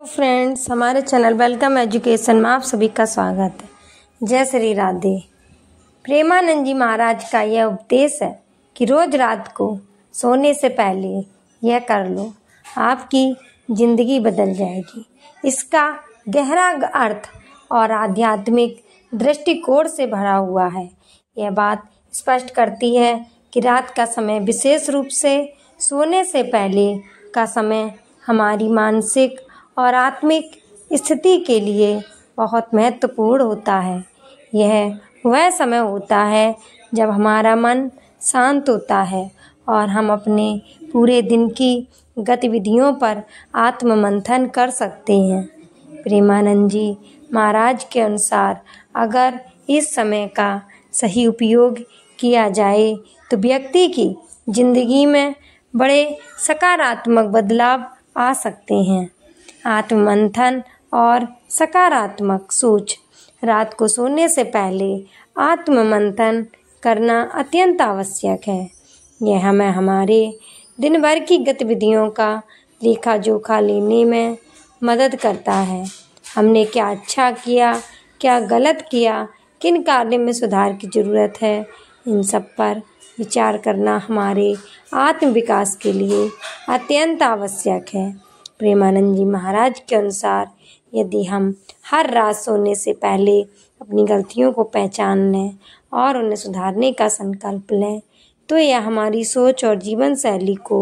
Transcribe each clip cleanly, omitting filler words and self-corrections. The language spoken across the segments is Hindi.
फ्रेंड्स, हमारे चैनल वेलकम एजुकेशन में आप सभी का स्वागत है। जय श्री राधे। प्रेमानंद जी महाराज का यह उपदेश है कि रोज रात को सोने से पहले यह कर लो, आपकी जिंदगी बदल जाएगी। इसका गहरा अर्थ और आध्यात्मिक दृष्टिकोण से भरा हुआ है। यह बात स्पष्ट करती है कि रात का समय, विशेष रूप से सोने से पहले का समय, हमारी मानसिक और आत्मिक स्थिति के लिए बहुत महत्वपूर्ण होता है। यह वह समय होता है जब हमारा मन शांत होता है और हम अपने पूरे दिन की गतिविधियों पर आत्ममंथन कर सकते हैं। प्रेमानंद जी महाराज के अनुसार अगर इस समय का सही उपयोग किया जाए तो व्यक्ति की जिंदगी में बड़े सकारात्मक बदलाव आ सकते हैं। आत्ममंथन और सकारात्मक सोच। रात को सोने से पहले आत्ममंथन करना अत्यंत आवश्यक है। यह हमें हमारे दिन भर की गतिविधियों का लेखा जोखा लेने में मदद करता है। हमने क्या अच्छा किया, क्या गलत किया, किन कार्य में सुधार की ज़रूरत है, इन सब पर विचार करना हमारे आत्म विकास के लिए अत्यंत आवश्यक है। प्रेमानंद जी महाराज के अनुसार यदि हम हर रात सोने से पहले अपनी गलतियों को पहचान लें और उन्हें सुधारने का संकल्प लें तो यह हमारी सोच और जीवन शैली को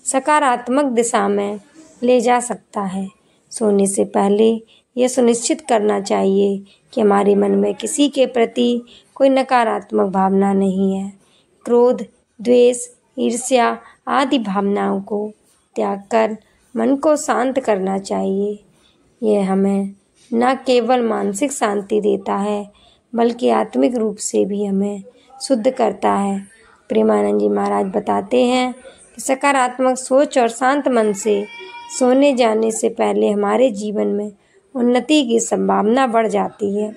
सकारात्मक दिशा में ले जा सकता है। सोने से पहले यह सुनिश्चित करना चाहिए कि हमारे मन में किसी के प्रति कोई नकारात्मक भावना नहीं है। क्रोध, द्वेष, ईर्ष्या आदि भावनाओं को त्याग कर मन को शांत करना चाहिए। यह हमें न केवल मानसिक शांति देता है बल्कि आत्मिक रूप से भी हमें शुद्ध करता है। प्रेमानंद जी महाराज बताते हैं कि सकारात्मक सोच और शांत मन से सोने जाने से पहले हमारे जीवन में उन्नति की संभावना बढ़ जाती है।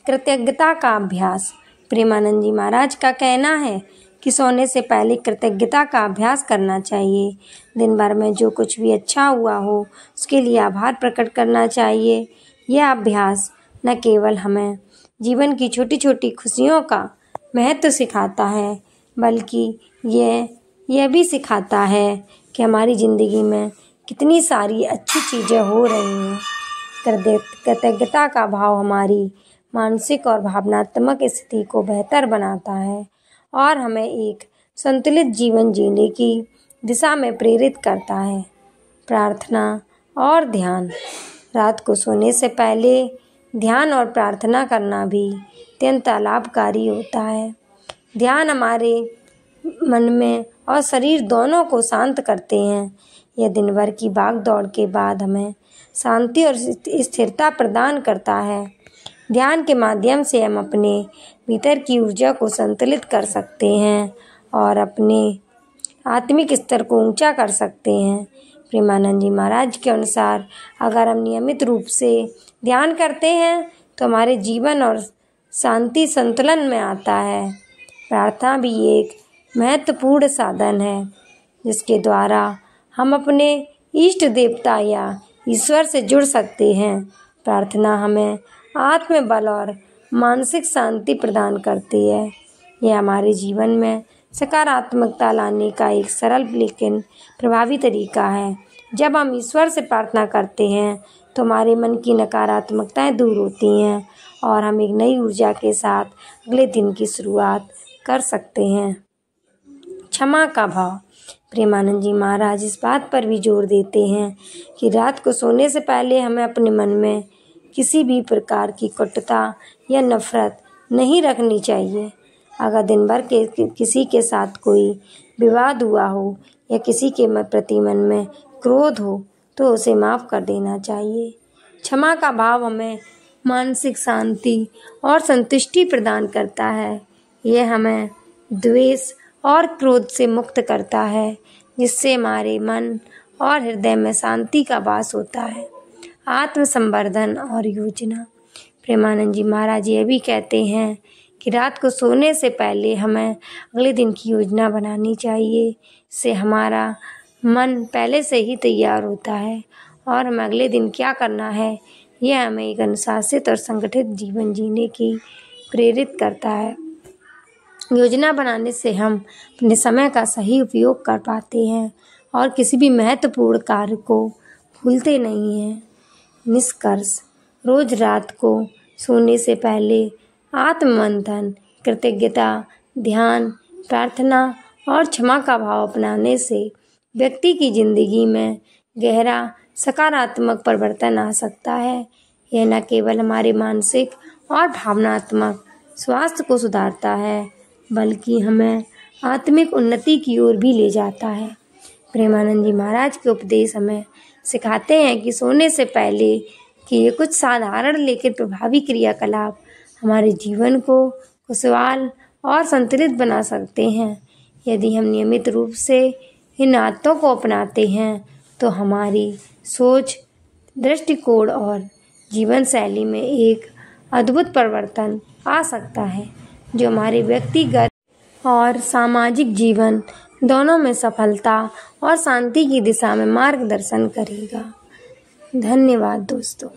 कृतज्ञता का अभ्यास। प्रेमानंद जी महाराज का कहना है कि सोने से पहले कृतज्ञता का अभ्यास करना चाहिए। दिन भर में जो कुछ भी अच्छा हुआ हो उसके लिए आभार प्रकट करना चाहिए। यह अभ्यास न केवल हमें जीवन की छोटी छोटी खुशियों का महत्व सिखाता है बल्कि यह भी सिखाता है कि हमारी ज़िंदगी में कितनी सारी अच्छी चीज़ें हो रही हैं। कृतज्ञता का भाव हमारी मानसिक और भावनात्मक स्थिति को बेहतर बनाता है और हमें एक संतुलित जीवन जीने की दिशा में प्रेरित करता है। प्रार्थना और ध्यान। रात को सोने से पहले ध्यान और प्रार्थना करना भी अत्यंत लाभकारी होता है। ध्यान हमारे मन में और शरीर दोनों को शांत करते हैं। यह दिन भर की भाग दौड़ के बाद हमें शांति और स्थिरता प्रदान करता है। ध्यान के माध्यम से हम अपने भीतर की ऊर्जा को संतुलित कर सकते हैं और अपने आत्मिक स्तर को ऊंचा कर सकते हैं। प्रेमानंद जी महाराज के अनुसार अगर हम नियमित रूप से ध्यान करते हैं तो हमारे जीवन और शांति संतुलन में आता है। प्रार्थना भी एक महत्वपूर्ण साधन है जिसके द्वारा हम अपने इष्ट देवता या ईश्वर से जुड़ सकते हैं। प्रार्थना हमें आत्मबल और मानसिक शांति प्रदान करती है। यह हमारे जीवन में सकारात्मकता लाने का एक सरल लेकिन प्रभावी तरीका है। जब हम ईश्वर से प्रार्थना करते हैं तो हमारे मन की नकारात्मकताएं दूर होती हैं और हम एक नई ऊर्जा के साथ अगले दिन की शुरुआत कर सकते हैं। क्षमा का भाव। प्रेमानंद जी महाराज इस बात पर भी जोर देते हैं कि रात को सोने से पहले हमें अपने मन में किसी भी प्रकार की कटुता या नफरत नहीं रखनी चाहिए। अगर दिन भर के किसी के साथ कोई विवाद हुआ हो या किसी के प्रति मन में क्रोध हो तो उसे माफ़ कर देना चाहिए। क्षमा का भाव हमें मानसिक शांति और संतुष्टि प्रदान करता है। यह हमें द्वेष और क्रोध से मुक्त करता है जिससे हमारे मन और हृदय में शांति का वास होता है। आत्मसंवर्धन और योजना। प्रेमानंद जी महाराज यह भी कहते हैं कि रात को सोने से पहले हमें अगले दिन की योजना बनानी चाहिए। इससे हमारा मन पहले से ही तैयार होता है और हमें अगले दिन क्या करना है, यह हमें एक अनुशासित और संगठित जीवन जीने की प्रेरित करता है। योजना बनाने से हम अपने समय का सही उपयोग कर पाते हैं और किसी भी महत्वपूर्ण कार्य को भूलते नहीं हैं। निष्कर्ष, रोज रात को सोने से पहले आत्ममंथन, कृतज्ञता, ध्यान, प्रार्थना और क्षमा का भाव अपनाने से व्यक्ति की जिंदगी में गहरा सकारात्मक परिवर्तन आ सकता है। यह न केवल हमारे मानसिक और भावनात्मक स्वास्थ्य को सुधारता है, बल्कि हमें आत्मिक उन्नति की ओर भी ले जाता है। प्रेमानंद जी महाराज के उपदेश हमें सिखाते हैं कि सोने से पहले कि ये कुछ साधारण लेकिन प्रभावी क्रियाकलाप हमारे जीवन को खुशहाल और संतुलित बना सकते हैं। यदि हम नियमित रूप से इन आदतों को अपनाते हैं तो हमारी सोच, दृष्टिकोण और जीवन शैली में एक अद्भुत परिवर्तन आ सकता है, जो हमारे व्यक्तिगत और सामाजिक जीवन दोनों में सफलता और शांति की दिशा में मार्गदर्शन करेगा। धन्यवाद दोस्तों।